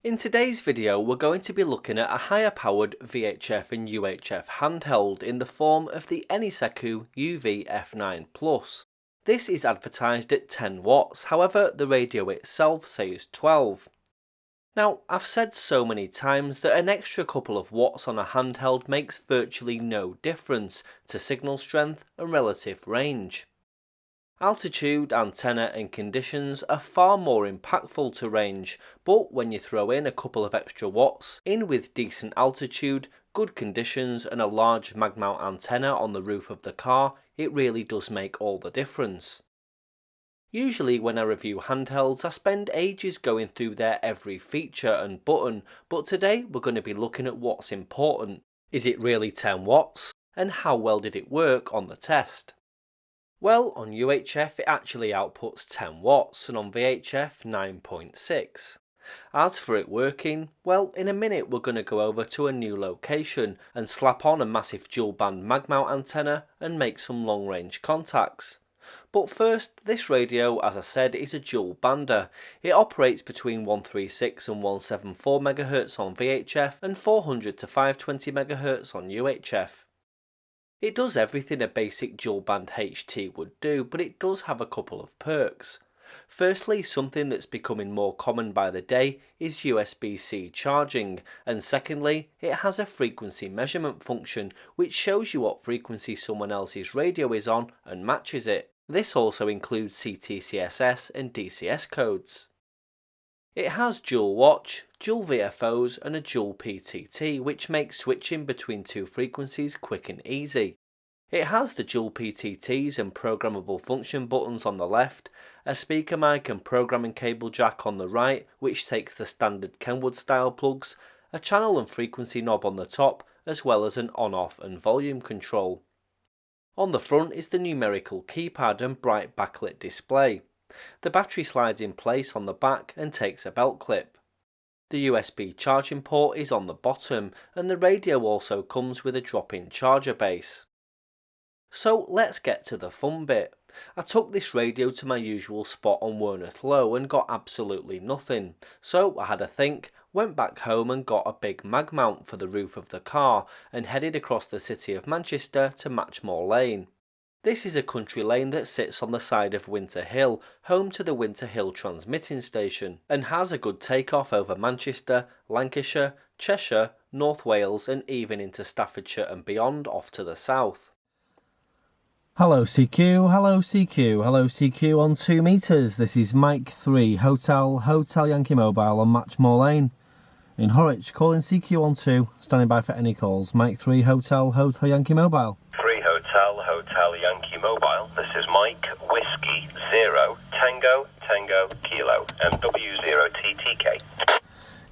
In today's video we're going to be looking at a higher powered VHF and UHF handheld in the form of the Eniseku UV-F9 Plus. This is advertised at 10 watts, however the radio itself says 12. Now I've said so many times that an extra couple of watts on a handheld makes virtually no difference to signal strength and relative range. Altitude, antenna and conditions are far more impactful to range, but when you throw in a couple of extra watts in with decent altitude, good conditions and a large mag mount antenna on the roof of the car, it really does make all the difference. Usually when I review handhelds I spend ages going through their every feature and button, but today we're going to be looking at what's important. Is it really 10 watts? And how well did it work on the test? Well, on UHF it actually outputs 10 watts and on VHF 9.6. As for it working, well, in a minute we're going to go over to a new location and slap on a massive dual band mag mount antenna and make some long range contacts. But first, this radio, as I said, is a dual bander. It operates between 136 and 174 MHz on VHF and 400 to 520 MHz on UHF. It does everything a basic dual band HT would do, but it does have a couple of perks. Firstly, something that's becoming more common by the day is USB-C charging, and secondly, it has a frequency measurement function which shows you what frequency someone else's radio is on and matches it. This also includes CTCSS and DCS codes. It has dual watch, dual VFOs and a dual PTT, which makes switching between two frequencies quick and easy. It has the dual PTTs and programmable function buttons on the left, a speaker mic and programming cable jack on the right which takes the standard Kenwood style plugs, a channel and frequency knob on the top, as well as an on-off and volume control. On the front is the numerical keypad and bright backlit display. The battery slides in place on the back and takes a belt clip. The USB charging port is on the bottom and the radio also comes with a drop-in charger base. So let's get to the fun bit. I took this radio to my usual spot on Werneth Low and got absolutely nothing, so I had a think, went back home and got a big mag mount for the roof of the car and headed across the city of Manchester to Matchmore Lane. This is a country lane that sits on the side of Winter Hill, home to the Winter Hill transmitting station, and has a good takeoff over Manchester, Lancashire, Cheshire, North Wales and even into Staffordshire and beyond off to the south. Hello CQ, hello CQ, hello CQ on 2 meters. This is Mike 3, Hotel Yankee Mobile on Matchmore Lane in Horwich. Calling CQ on 2, standing by for any calls. Mike 3, Hotel Yankee Mobile. 3 Hotel Yankee Mobile. This is Mike Whiskey 0 Tango Kilo MW0 TTK.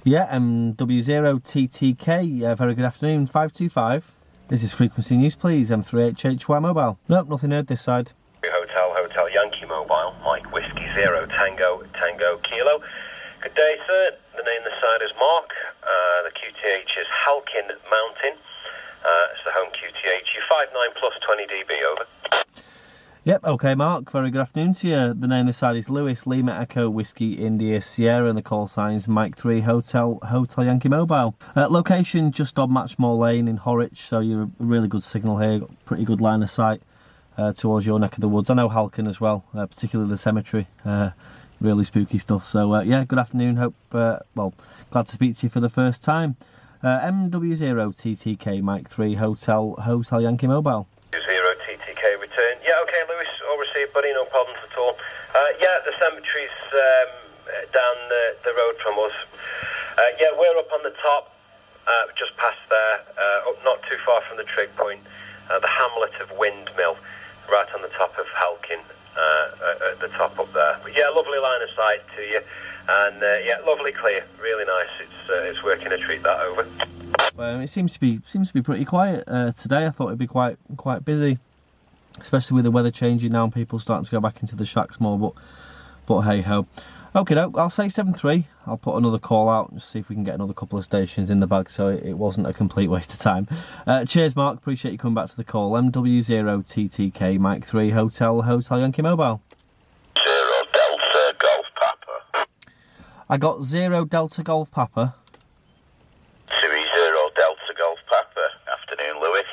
Yeah, MW0 TTK. Very good afternoon. 525. Is this frequency news, please? M3HHY Mobile. Nope, nothing heard this side. Hotel Yankee Mobile. Mike Whiskey 0 Tango Kilo. Good day, sir. The name this side is Mark. The QTH is Halkyn Mountain. It's the home QTH. You 59 plus 20 dB, over. Yep, okay, Mark. Very good afternoon to you. The name this side is Lewis, Lima Echo Whiskey India Sierra, and the call sign is Mike 3 Hotel Yankee Mobile. Location just on Matchmore Lane in Horwich, so you're a really good signal here. Got pretty good line of sight towards your neck of the woods. I know Halkyn as well, particularly the cemetery. Really spooky stuff. So yeah, good afternoon. Hope well, glad to speak to you for the first time. MW0 TTK Mike 3 Hotel Yankee Mobile. 0 TTK return. Yeah, okay, Lewis, all received, buddy, no problems at all. Yeah, the cemetery's down the road from us. Yeah, we're up on the top, just past there, up not too far from the trig point, the hamlet of Windmill, right on the top of Halkyn, at the top up there. But yeah, lovely line of sight to you, and yeah, lovely clear, really nice. It's working a treat, that, over. It seems to be pretty quiet today. I thought it'd be quite busy, especially with the weather changing now and people starting to go back into the shacks more. But hey ho. Okay, I'll say 7-3. I'll put another call out and see if we can get another couple of stations in the bag, so it wasn't a complete waste of time. Cheers, Mark. Appreciate you coming back to the call. MW0 TTK Mike 3 Hotel Yankee Mobile. 0 Delta Golf Papa. I got 0 Delta Golf Papa. 20 Delta Golf Papa. Afternoon, Lewis.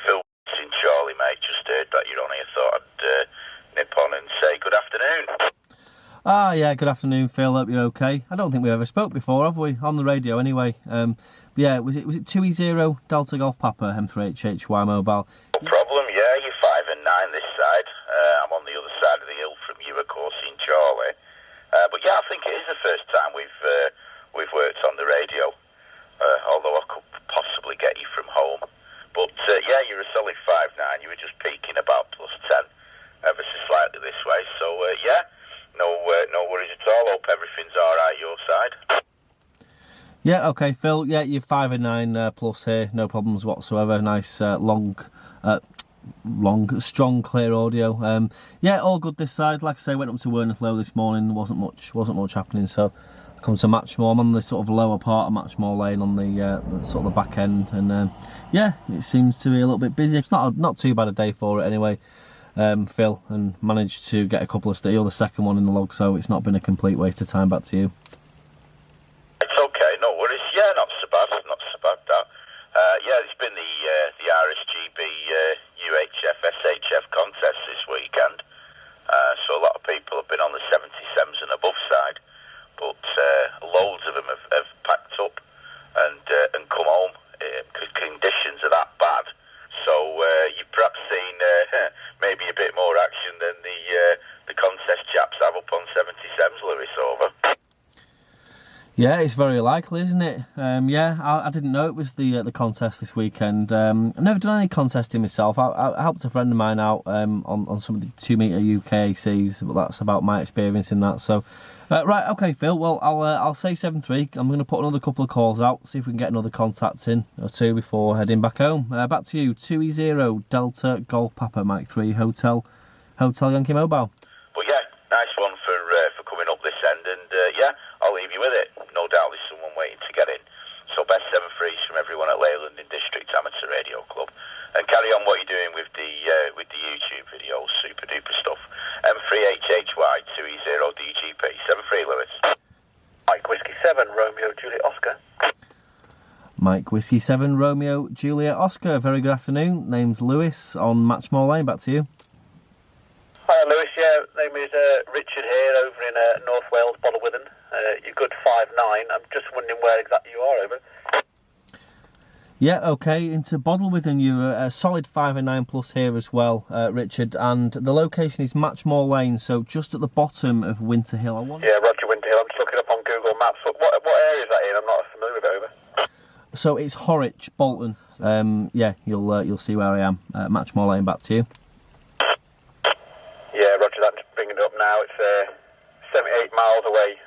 Phil in Charlie, mate. Just heard that you're on here. Thought I'd nip on and say good afternoon. Ah, yeah, good afternoon, Phil. Hope you're okay. I don't think we ever spoke before, have we? On the radio, anyway. But yeah, was it 2E0 Delta Golf Papa M3HHY mobile? No problem, yeah. You're 5 and 9 this side. I'm on the other side of the hill from you, of course, in Charlie. But yeah, I think it is the first time we've worked on the radio. Although I could possibly get you from home. But yeah, you're a solid 5'9". You were just peaking about +10, ever so slightly this way. So yeah. No worries at all. Hope everything's all right your side. Yeah, okay, Phil. Yeah, you're 5 and 9 plus here. No problems whatsoever. Nice, long, strong, clear audio. Yeah, all good this side. Like I say, went up to Werneth Low this morning. Wasn't much happening. So I come to Matchmore. I'm on the sort of lower part of Matchmore Lane on the sort of the back end, and yeah, it seems to be a little bit busy. It's not too bad a day for it anyway. Phil, and managed to get a couple of you're the second one in the log, so it's not been a complete waste of time. Back to you. It's okay, no worries. Yeah, not so bad that. Yeah, it's been the RSGB UHF SHF contest this weekend, so a lot of people have been on the 77s and above side, but loads of them have packed up and come home because conditions are that bad. So you've perhaps seen maybe a bit more action than the contest chaps have up on 77s, Lewis, over. Yeah, it's very likely, isn't it? Yeah, I didn't know it was the contest this weekend. I've never done any contesting myself. I helped a friend of mine out on some of the 2 metre UKACs, but that's about my experience in that. So, right, okay, Phil. Well, I'll say 7-3. I'm going to put another couple of calls out, see if we can get another contact in or two before heading back home. Back to you, 2E0 Delta Golf Papa Mike 3 Hotel Yankee Mobile. But yeah, nice one for coming up this end, and yeah, I'll leave you with it. No doubt there's someone waiting to get in. So best 7-3s from everyone at Leyland and District Amateur Radio Club, and carry on what you're doing with the YouTube videos, super duper stuff. M3HHY 2E0 DGP 7-3, Lewis. Mike Whiskey 7 Romeo Juliet Oscar. Mike Whiskey 7 Romeo Juliet Oscar. Very good afternoon. Name's Lewis on Matchmore Lane. Back to you. Hi Lewis, yeah, name is Richard here over in North Wales, Bodelwyddan. You're good 5'9". I'm just wondering where exactly you are, over. Yeah, okay, into Bodelwyddan. You're a solid 5 and 9 plus here as well, Richard, and the location is Matchmore Lane, so just at the bottom of Winter Hill. Yeah, Roger, Winter Hill. I'm just looking up on Google Maps. What area is that in? I'm not familiar with it, over. So it's Horwich, Bolton. Yeah, you'll see where I am. Matchmore Lane. Back to you. Yeah, Roger, that's bringing it up now. It's 78 miles away.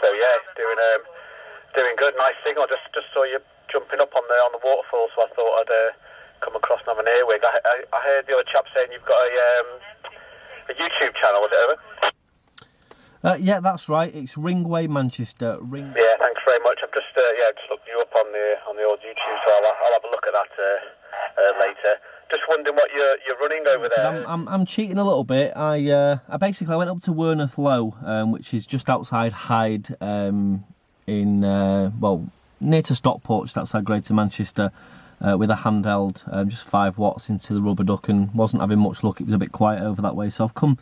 So yeah, it's doing good. Nice signal. Just saw you jumping up on the waterfall, so I thought I'd come across and have an earwig. I heard the other chap saying you've got a YouTube channel. Was it, over? Yeah, that's right. It's Ringway Manchester. Yeah, thanks very much. I've just just looked you up on the old YouTube, so I'll have a look at that later. Just wondering what you're running over there. I'm cheating a little bit. I basically went up to Werneth Low, which is just outside Hyde, in near to Stockport, just outside Greater Manchester, with a handheld, just 5 watts into the rubber duck, and wasn't having much luck. It was a bit quiet over that way, so I've come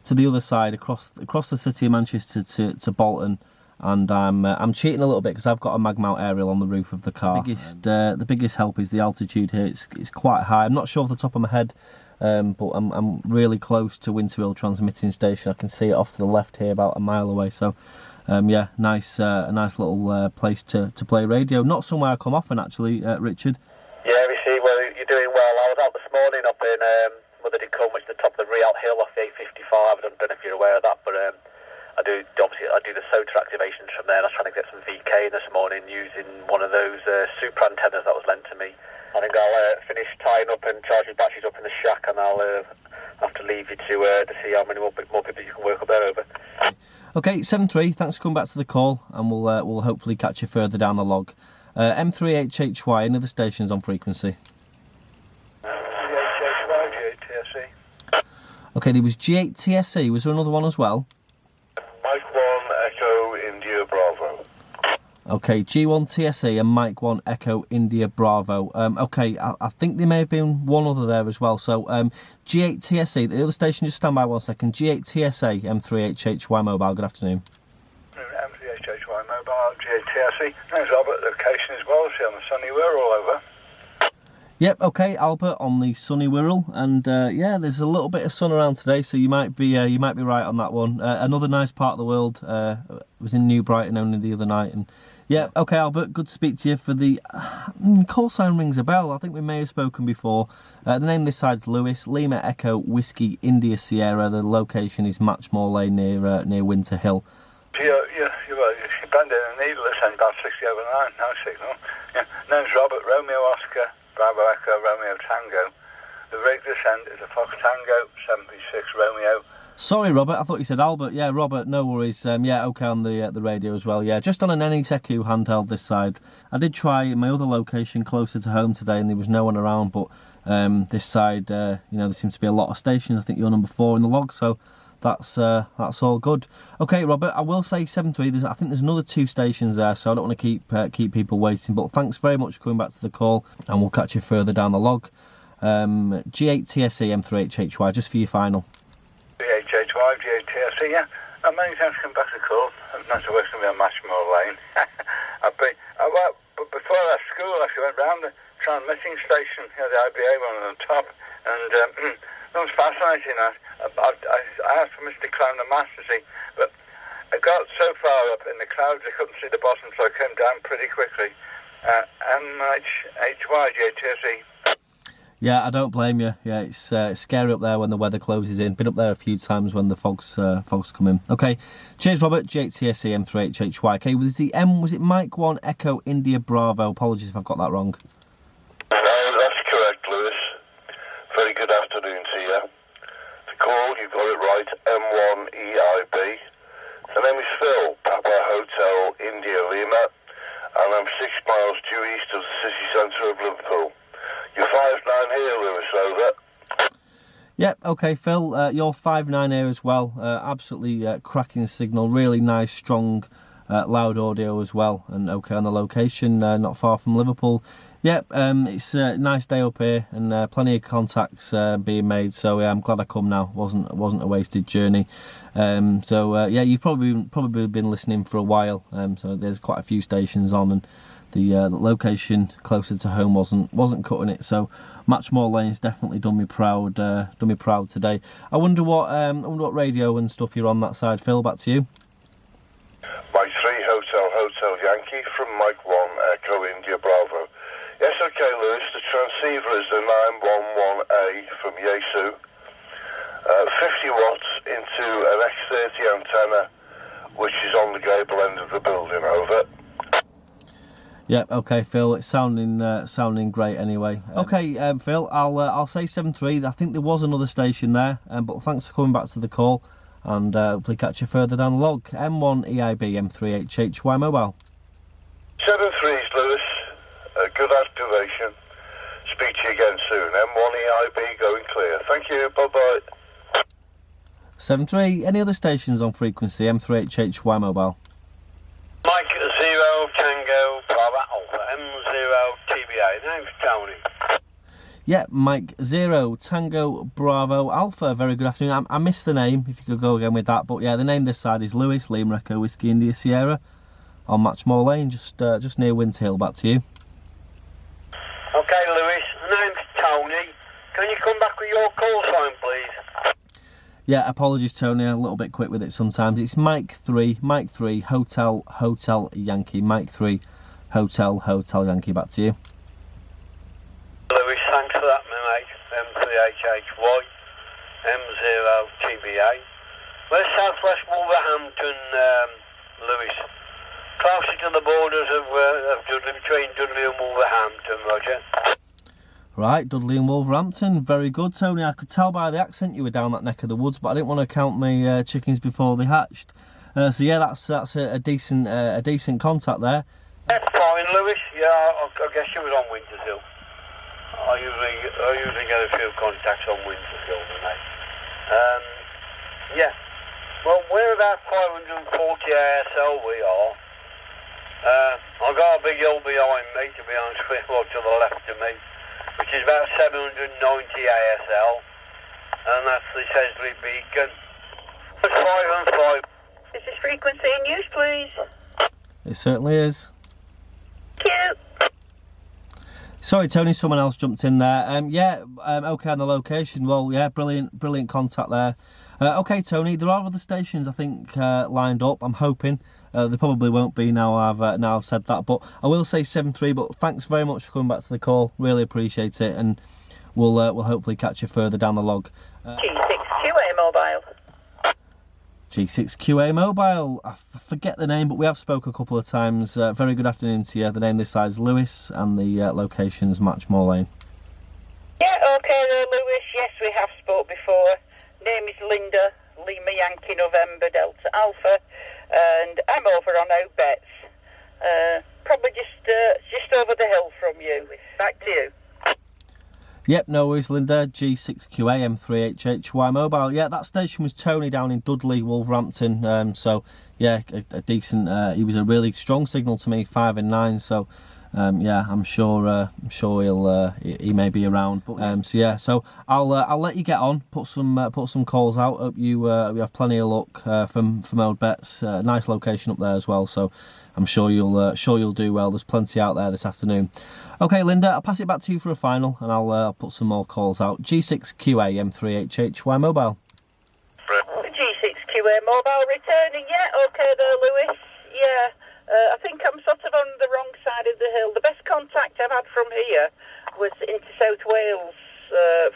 to the other side across the city of Manchester to Bolton. And I'm cheating a little bit because I've got a mag mount aerial on the roof of the car. The biggest help is the altitude here. It's quite high. I'm not sure off the top of my head, but I'm really close to Winter Hill transmitting station. I can see it off to the left here, about a mile away. So yeah, a nice little place to play radio. Not somewhere I come often, actually, Richard. Yeah, we see. Well, you're doing well. I was out this morning up in Motherden-Combe, which is the top of the Rialp Hill off the A55. I don't know if you're aware of that, but I do the SOTA activations from there, and I was trying to get some VK this morning using one of those super antennas that was lent to me. I think I'll finish tying up and charging batteries up in the shack, and I'll have to leave you to see how many more people you can work up there, over. Okay, 7-3, thanks for coming back to the call, and we'll hopefully catch you further down the log. M3HHY, any other stations on frequency? M3HHY, G8TSE. Okay, there was G8TSE, was there another one as well? Mike 1, Echo, India Okay, G1 TSE and Mike 1 Echo India Bravo. Okay, I think there may have been one other there as well. So G8 TSE, the other station, just stand by 1 second. G8 TSA M3HHY Mobile, good afternoon. M3HHY Mobile, G8 TSE. Name's Albert, location as well, see on the sunny we're all over. Yep, okay, Albert on the sunny Wirral, and yeah, there's a little bit of sun around today, so you might be right on that one. Another nice part of the world was in New Brighton only the other night, and yeah, okay, Albert, good to speak to you. For the call sign rings a bell. I think we may have spoken before. The name of this side is Lewis, Lima Echo Whiskey India Sierra. The location is Matchmore Lane near Winter Hill. You're bending a needle at about 60 over 9, no signal. Yeah, name's Robert, Romeo Oscar, Bravo Echo, Romeo Tango. The rig descent is a Fox Tango, 76 Romeo. Sorry, Robert, I thought you said Albert. Yeah, Robert, no worries. Yeah, okay, on the radio as well. Yeah, just on an NESECU handheld this side. I did try my other location closer to home today and there was no one around, but this side, there seems to be a lot of stations. I think you're number 4 in the log, so that's all good. Okay, Robert, I will say 7-3. I think there's another 2 stations there, so I don't want to keep people waiting. But thanks very much for coming back to the call, and we'll catch you further down the log. G8 TSE M3HHY, just for your final. G8HHY, G8 TSE, yeah. Many thanks for coming back to the call. Not to waste me on Matchmore Lane. But before I left school, I actually went round the transmitting station, the IBA one on the top, and that was fascinating. I asked for Mr. to climb the mast, you see, but I got so far up in the clouds I couldn't see the bottom, so I came down pretty quickly. MHY, JTSE. Yeah, I don't blame you. Yeah, it's scary up there when the weather closes in. Been up there a few times when the fogs come in. Okay, cheers, Robert. J8TSE M3HHY. Okay, was it Mike 1 Echo India Bravo? Apologies if I've got that wrong. No, that's correct, Lewis. Very good afternoon to you. The call, you got it right, M1 EIB. The name is Phil, Papa Hotel India Lima, and I'm 6 miles due east of the city centre of Liverpool. You're 5-9 here, Lewis, over. Yep, okay, Phil, you're 5-9 here as well. Absolutely cracking signal, really nice, strong, loud audio as well. And okay, on the location, not far from Liverpool. Yep, it's a nice day up here, and plenty of contacts being made. So yeah, I'm glad I come now. Wasn't a wasted journey. Yeah, you've probably been listening for a while. So there's quite a few stations on, and the location closer to home wasn't cutting it. So Matchmore Lane's definitely done me proud. Today. I wonder what radio and stuff you're on that side, Phil. Back to you. Mike 3 Hotel Yankee from Mike 1 Echo India Bravo. Yes, okay, Lewis. The transceiver is the 911A from Yesu. 50 watts into an X30 antenna, which is on the gable end of the building. Over. Yep. Okay, Phil. It's sounding great anyway. Okay, Phil. I'll say 7-3. I think there was another station there, but thanks for coming back to the call, and hopefully catch you further down the log. M1 EIB M3HHY Mobile. 7-3, Lewis. Good activation. Speak to you again soon. M1 EIB going clear. Thank you. Bye bye. 7-3. Any other stations on frequency? M3HHY Mobile. Mike 0 Tango Bravo Alpha M0 TBA. Name's Tony. Yeah, Mike 0 Tango Bravo Alpha. Very good afternoon. I missed the name, if you could go again with that. But yeah, the name this side is Lewis, Lima Echo Whiskey India Sierra on Matchmore Lane, just near Winter Hill. Back to you. Okay, Lewis. Name's Tony. Can you come back with your call sign, please? Yeah, apologies, Tony. I'm a little bit quick with it sometimes. It's Mike 3 Hotel Yankee. Mike 3 Hotel Yankee. Back to you. Lewis, thanks for that, my mate. M3HHY M0 TBA. We're southwest Wolverhampton, Lewis. Closer to the borders of Dudley, between Dudley and Wolverhampton, Roger. Right, Dudley and Wolverhampton. Very good, Tony. I could tell by the accent you were down that neck of the woods, but I didn't want to count my chickens before they hatched. So yeah, that's a decent contact there. That's fine, Lewis. Yeah, I guess you was on Winter Hill. I usually get a few contacts on Winter Hill, mate. Yeah. Well, we're about 540 ASL we are. big hill behind me, to be honest with you, or to the left of me, which is about 790 ASL, and that's the Chesley beacon. 5 and 5. This is frequency in use, please. It certainly is. Cute. Sorry, Tony, someone else jumped in there. Okay on the location. Well, yeah, brilliant contact there. Okay, Tony, there are other stations I think lined up. I'm hoping there probably won't be now I've said that, but I will say 7-3. But thanks very much for coming back to the call. Really appreciate it, and we'll hopefully catch you further down the log. G6QA mobile. G6QA mobile. I forget the name, but we have spoke a couple of times. Very good afternoon to you. The name this side is Lewis, and the location's Matchmore Lane. Yeah, okay there, Lewis. Yes, we have spoke before. Name is Lynda, Lima Yankee November Delta Alpha, and I'm over on Obets. Probably just over the hill from you. Back to you. Yep, no worries, Lynda. G6QA M3HHY mobile. Yeah, that station was Tony down in Dudley, Wolverhampton. So yeah, a decent. He was a really strong signal to me, 5 and 9. So yeah, I'm sure he may be around. But so I'll let you get on. Put some calls out. Hope you have plenty of luck from Old Bets. Nice location up there as well. So I'm sure you'll do well. There's plenty out there this afternoon. Okay, Lynda, I'll pass it back to you for a final, and I'll put some more calls out. G6QA M3HHY mobile. G6QA mobile returning. Yeah, okay there, Lewis. Yeah. I think I'm sort of on the wrong side of the hill. The best contact I've had from here was into South Wales,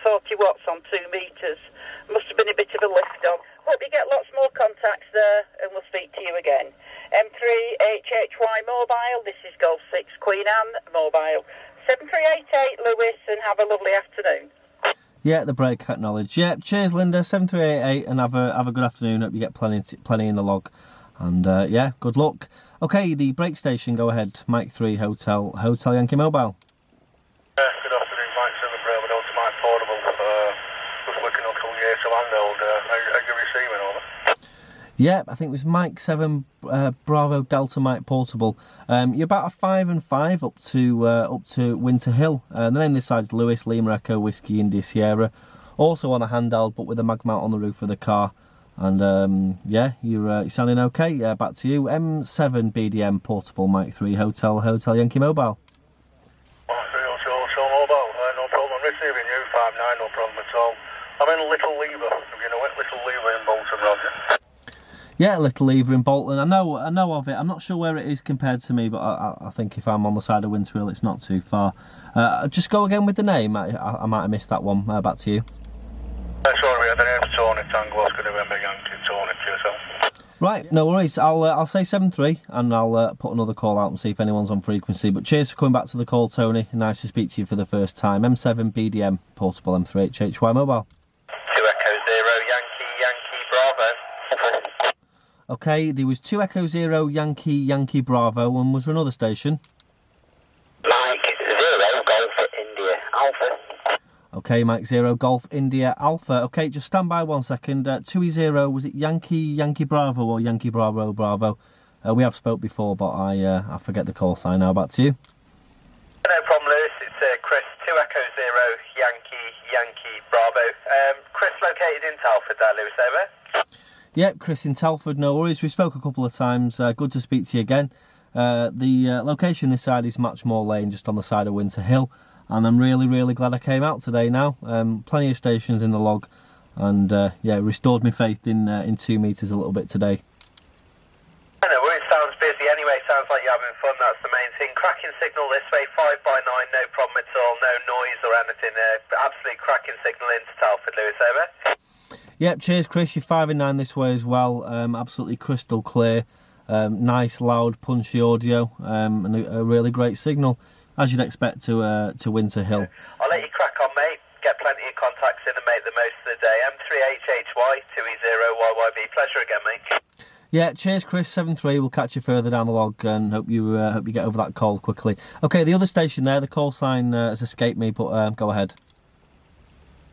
40 watts on 2 metres. Must have been a bit of a lift on. Hope you get lots more contacts there, and we'll speak to you again. M3HHY mobile, this is Golf 6 Queen Anne mobile. 7388 Lewis, and have a lovely afternoon. Yeah, the break acknowledged. Yeah, cheers, Lynda. 7388, and have a good afternoon. Hope you get plenty in the log. And yeah, good luck. Okay, the break station, go ahead. Mike 3, Hotel Yankee Mobile. Good afternoon, Mike 7 Bravo Delta Mike Portable. Just looking up all year to handheld. Are you receiving over? Yeah, I think it was Mike 7 Bravo Delta Mike Portable. You're about a 5 and 5 up to Winter Hill. The name this side is Lewis, Lima Echo Whiskey India Sierra. Also on a handheld, but with a mag mount on the roof of the car. And yeah, you're sounding okay. Back to you. M7 BDM Portable Mike 3 Hotel Yankee Mobile. Hotel Mobile, no problem. Receiving you 59, no problem at all. I'm in Little Lever, if you know it, Little Lever in Bolton, Roger. Yeah, Little Lever in Bolton. I know of it. I'm not sure where it is compared to me, but I think if I'm on the side of Winter Hill, it's not too far. Just go again with the name. I might have missed that one. Back to you. Sorry, the name's Tony Tango. I was going to remember Yankee Tony to yourself. Right, no worries. I'll say 7-3, and I'll put another call out and see if anyone's on frequency. But cheers for coming back to the call, Tony. Nice to speak to you for the first time. M7 BDM Portable M3HHY Mobile. 2 Echo 0 Yankee Bravo. Okay, there was 2 Echo 0 Yankee Bravo, and was there another station? Mike 0 Golf India Alpha. Okay, Mike 0 Golf India Alpha. Okay, just stand by 1 second. 2E0, was it Yankee Bravo or Yankee Bravo? We have spoke before, but I forget the call sign now. Back to you. No problem, Lewis. It's Chris, 2 Echo 0 Yankee Bravo. Chris located in Telford there, Lewis, over. Yep, Chris in Telford, no worries. We spoke a couple of times. Good to speak to you again. The location this side is Matchmore Lane, just on the side of Winter Hill. And I'm really glad I came out today now. Plenty of stations in the log. And yeah, restored my faith in 2 metres a little bit today. I know, well, it sounds busy anyway. Sounds like you're having fun. That's the main thing. Cracking signal this way, 5x9, no problem at all. No noise or anything. Absolutely cracking signal into Telford, Lewis, over. Yep, cheers, Chris. You're 5 and 9 this way as well. Absolutely crystal clear. Nice, loud, punchy audio. And a really great signal, as you'd expect to Winter Hill. I'll let you crack on, mate. Get plenty of contacts in and make the most of the day. M3HHY 2E0YYB. Pleasure again, mate. Yeah, cheers, Chris. 7-3. We'll catch you further down the log, and hope you get over that call quickly. Okay, the other station there, the call sign has escaped me, but go ahead.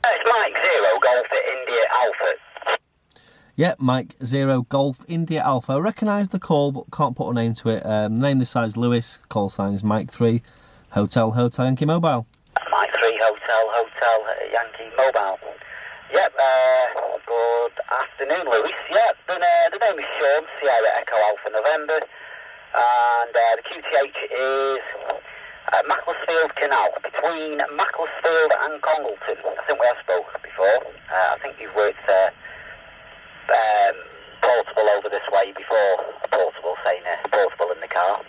It's Mike 0 Golf India Alpha. Yep, Mike 0 Golf India Alpha. I recognise the call, but can't put a name to it. Name this side's Lewis. Call sign's Mike 3 Hotel Yankee Mobile. Mike 3 Hotel Yankee Mobile. Yep, good afternoon, Lewis. Yep, the name is Sean, Sierra Echo Alpha November, and the QTH is Macclesfield Canal, between Macclesfield and Congleton. I think we have spoken before. I think you've worked portable over this way before. Saying portable in the car.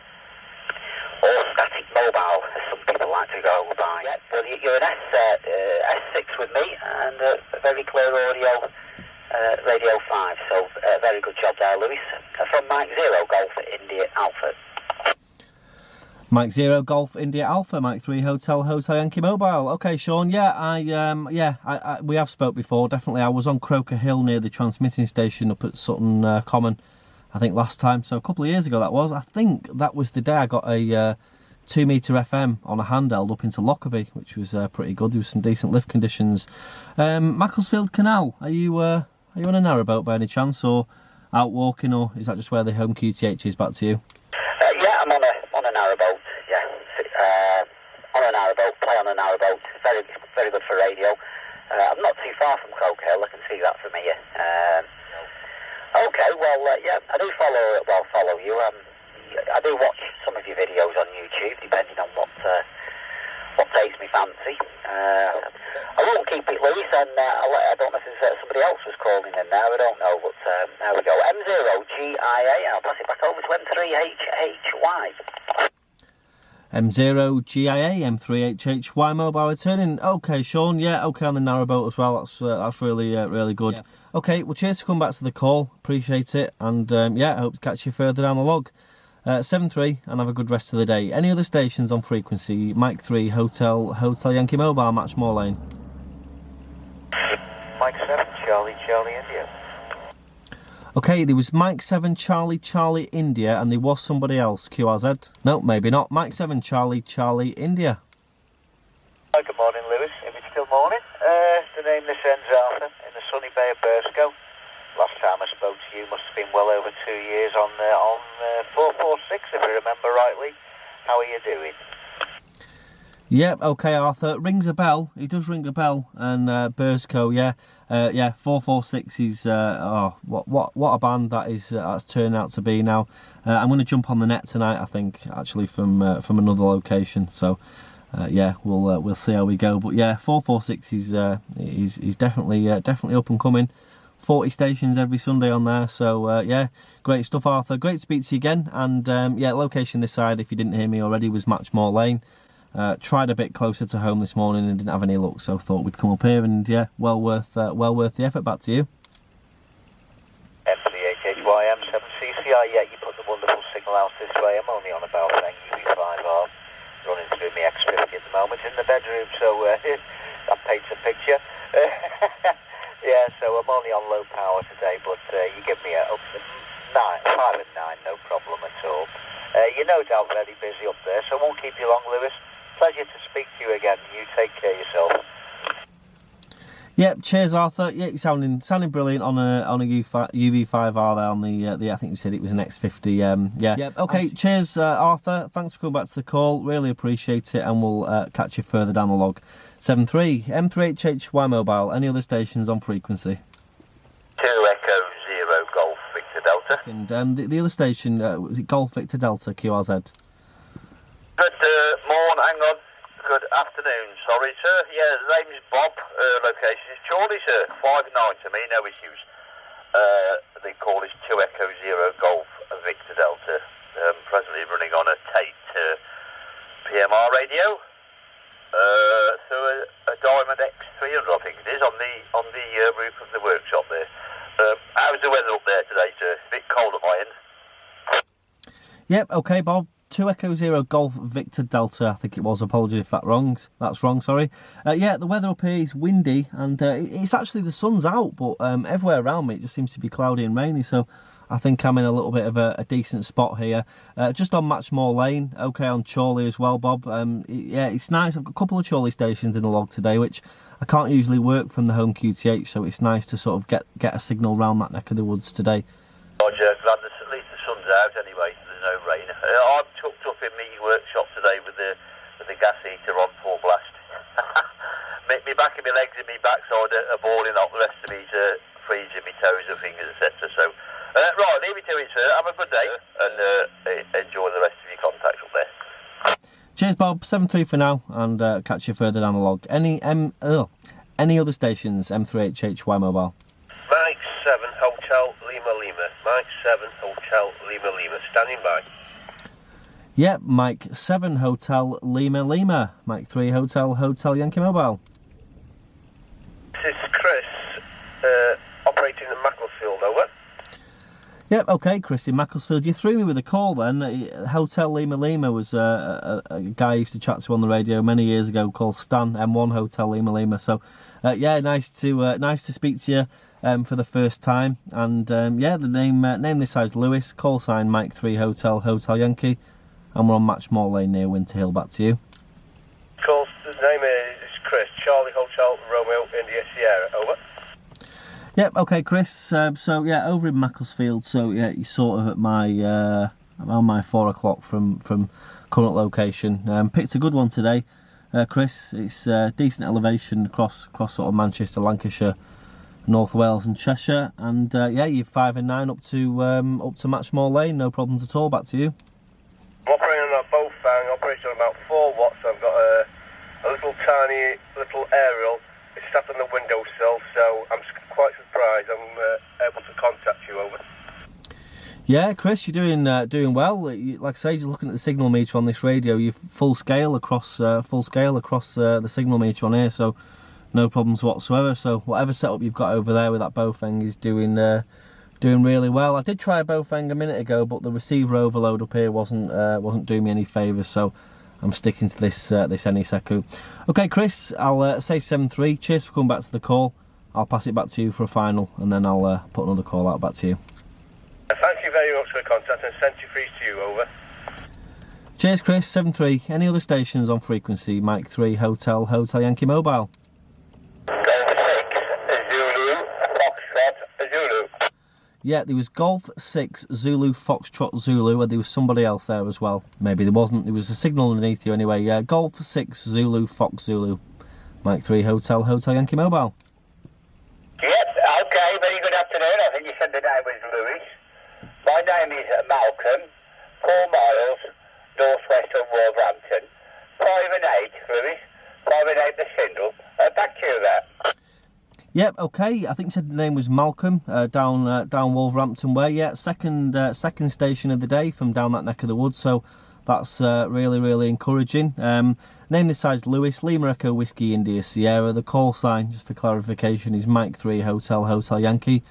Or static mobile, as some people like to go by. Yep, well, you're an S6 with me, and very clear audio, Radio 5, so very good job there, Lewis. From Mike 0 Golf India Alpha. Mike 0 Golf India Alpha, Mike 3 Hotel Yankee Mobile. Okay, Sean. Yeah, we have spoke before. Definitely, I was on Croker Hill near the transmitting station up at Sutton Common. I think last time, so a couple of years ago that was. I think that was the day I got a 2 metre FM on a handheld up into Lockerbie, which was pretty good. There was some decent lift conditions. Macclesfield Canal. Are you on a narrowboat by any chance, or out walking, or is that just where the home QTH is? Back to you. Yeah, I'm on a narrowboat. Yeah, on a narrowboat. Play on a narrowboat. Very good for radio. I'm not too far from Croker Hill. I can see that from here. Okay, well, yeah, I do follow you. I do watch some of your videos on YouTube, depending on what takes me fancy. I won't keep it loose, and I don't know if there's somebody else was calling in there. I don't know, but there we go. M0GIA. I'll pass it back over to M3HHY. M0 GIA M3HHY mobile returning. Okay, Sean. Yeah, okay on the narrowboat as well. That's really good. Yeah. Okay, well, cheers for coming back to the call. Appreciate it, and yeah, I hope to catch you further down the log. 7-3, and have a good rest of the day. Any other stations on frequency? Mike 3 Hotel Yankee Mobile, Matchmore Lane. Mike 7 Charlie India. Okay, there was Mike 7 Charlie India, and there was somebody else, QRZ. No, maybe not. Mike 7 Charlie India. Hi, good morning, Lewis. If it's still morning, the name this ends Arthur in the sunny Bay of Burscough. Last time I spoke to you must have been well over 2 years on 446, if I remember rightly. How are you doing? Yep, okay, Arthur. Rings a bell. He does ring a bell. And Burscough, yeah. 446 is what a band that is. That's turned out to be now. I'm going to jump on the net tonight, I think, actually from another location. So yeah, we'll see how we go. But yeah, 446 is definitely up and coming. 40 stations every Sunday on there, so yeah, great stuff, Arthur. Great to speak to you again. And yeah, location this side, if you didn't hear me already, was Matchmore Lane. Tried a bit closer to home this morning and didn't have any luck, so thought we'd come up here, and yeah, well worth the effort. Back to you. M3HHY M7CCI, yeah, you put the wonderful signal out this way. I'm only on about UV5R, running through my X50 at the moment in the bedroom, so that paints a picture. Yeah, so I'm only on low power today, but you give me up to 5 and 9, no problem at all. You're no doubt very busy up there, so I won't keep you long, Lewis. Pleasure to speak to you again. You take care of yourself. Yep, cheers, Arthur. Yeah, you're sounding brilliant on a UV5R there on the I think you said it was an X50. Yeah. Yep. Okay, cheers, Arthur. Thanks for coming back to the call. Really appreciate it, and we'll catch you further down the log. 7-3 M3HHY mobile. Any other stations on frequency? 2 Echo 0 Golf Victor Delta. And the other station was it Golf Victor Delta QRZ? Good morning. Hang on. Good afternoon, sorry sir. Yeah, the name's Bob, location is Chorley sir, 5-9 to me, no issues. The call is 2 Echo 0 Golf Victor Delta, presently running on a Tate PMR radio, through a Diamond X300 I think it is, on the roof of the workshop there. How's the weather up there today sir? A bit cold at my end. Yep, okay Bob. 2 Echo 0 Golf Victor Delta, I think it was. Apologies if that's wrong, sorry. Yeah, the weather up here is windy, and it's actually, the sun's out, but everywhere around me it just seems to be cloudy and rainy, so I think I'm in a little bit of a decent spot here. Just on Matchmore Lane, okay, on Chorley as well, Bob. Yeah, it's nice. I've got a couple of Chorley stations in the log today, which I can't usually work from the home QTH, so it's nice to sort of get a signal round that neck of the woods today. Roger, glad that at least the sun's out anyway, so there's no rain. I'm tucked up in my workshop today with the gas heater on full blast. My back and my legs and my backside are balling up, the rest of me's freezing, my toes and fingers, etc. So, right, leave it to it, sir. Have a good day and enjoy the rest of your contacts up there. Cheers, Bob. 7-3 for now, and catch you further down the log. Any other stations? M3HHY mobile. Mike 7 Hotel Lima Lima. Mike 7 Hotel Lima Lima. Standing by. Yep, Mike 7 Hotel Lima Lima. Mike 3 Hotel Yankee Mobile. This is Chris, operating in Macclesfield, over. Yep, okay, Chris in Macclesfield. You threw me with a call then. Hotel Lima Lima was a guy I used to chat to on the radio many years ago called Stan, M1 Hotel Lima Lima. So, yeah, nice to speak to you for the first time. And, yeah, the name this side's Lewis, call sign Mike 3 Hotel Yankee. And we're on Matchmore Lane near Winter Hill. Back to you. Call, the name is Chris, Charlie Hotel Romeo India Sierra, over. Yep, okay, Chris. So yeah, over in Macclesfield. So yeah, you're sort of at my around my 4 o'clock from current location. Picked a good one today, Chris. It's decent elevation across sort of Manchester, Lancashire, North Wales, and Cheshire. And yeah, you're 5 and 9 up to Matchmore Lane. No problems at all. Back to you. I'm operating on that both fang, operating on about 4 watts. I've got a tiny aerial. It's sat on the windowsill, so I'm quite surprised I'm able to contact you, over. Yeah, Chris, you're doing well. Like I say, you're looking at the signal meter on this radio. You're full scale across the signal meter on here, so no problems whatsoever. So whatever setup you've got over there with that Bofeng is doing really well. I did try a Bofeng a minute ago, but the receiver overload up here wasn't doing me any favours. So I'm sticking to this Eniseku. Okay, Chris, I'll say 7-3. Cheers for coming back to the call. I'll pass it back to you for a final, and then I'll put another call out back to you. Thank you very much for the contact, and send you free to you, over. Cheers, Chris. 7-3. Any other stations on frequency? Mike 3 Hotel Yankee Mobile. Golf 6 Zulu Foxtrot Zulu. Yeah, there was Golf 6 Zulu Foxtrot Zulu, and there was somebody else there as well. Maybe there wasn't. There was a signal underneath you anyway. Yeah, Golf 6 Zulu Fox Zulu. Mike 3 Hotel Yankee Mobile. Yep, okay, very good afternoon. I think you said the name was Lewis. My name is Malcolm, 4 miles northwest of Wolverhampton. 5 and 8, Lewis. 5 and 8 the Sindel. Back to you there. Yep, okay. I think you said the name was Malcolm, down Wolverhampton way. Yeah, second station of the day from down that neck of the woods. So that's really encouraging. Name this side's Lewis, Lima Echo Whiskey India Sierra. The call sign, just for clarification, is Mike 3 Hotel Yankee.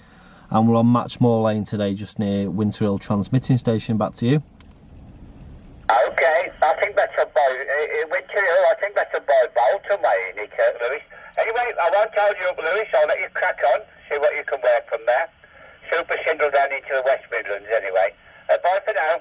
And we're on Matchmore Lane today, just near Winter Hill transmitting station. Back to you. Okay, I think that's about Winter Hill. I think that's about Bolton way, Nick, Lewis. Anyway, I won't hold you up, Lewis. I'll let you crack on, see what you can work from there. Super single down into the West Midlands anyway. Bye for now.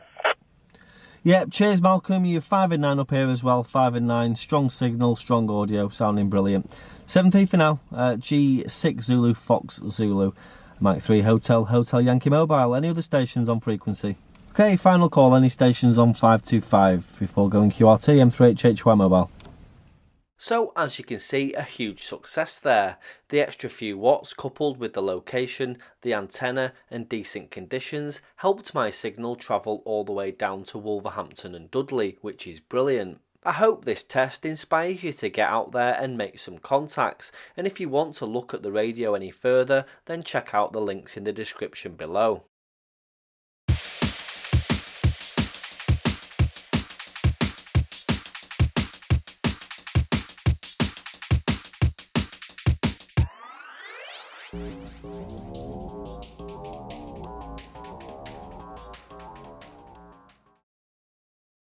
Yeah, cheers, Malcolm. You're 5 and 9 up here as well. 5 and 9. Strong signal, strong audio, sounding brilliant. 7-3 for now. G6 Zulu Fox Zulu. Mike 3 Hotel Yankee Mobile. Any other stations on frequency? Okay, final call. Any stations on 525 before going QRT? M3HHY Mobile. So as you can see, a huge success there. The extra few watts coupled with the location, the antenna and decent conditions helped my signal travel all the way down to Wolverhampton and Dudley, which is brilliant. I hope this test inspires you to get out there and make some contacts, and if you want to look at the radio any further, then check out the links in the description below.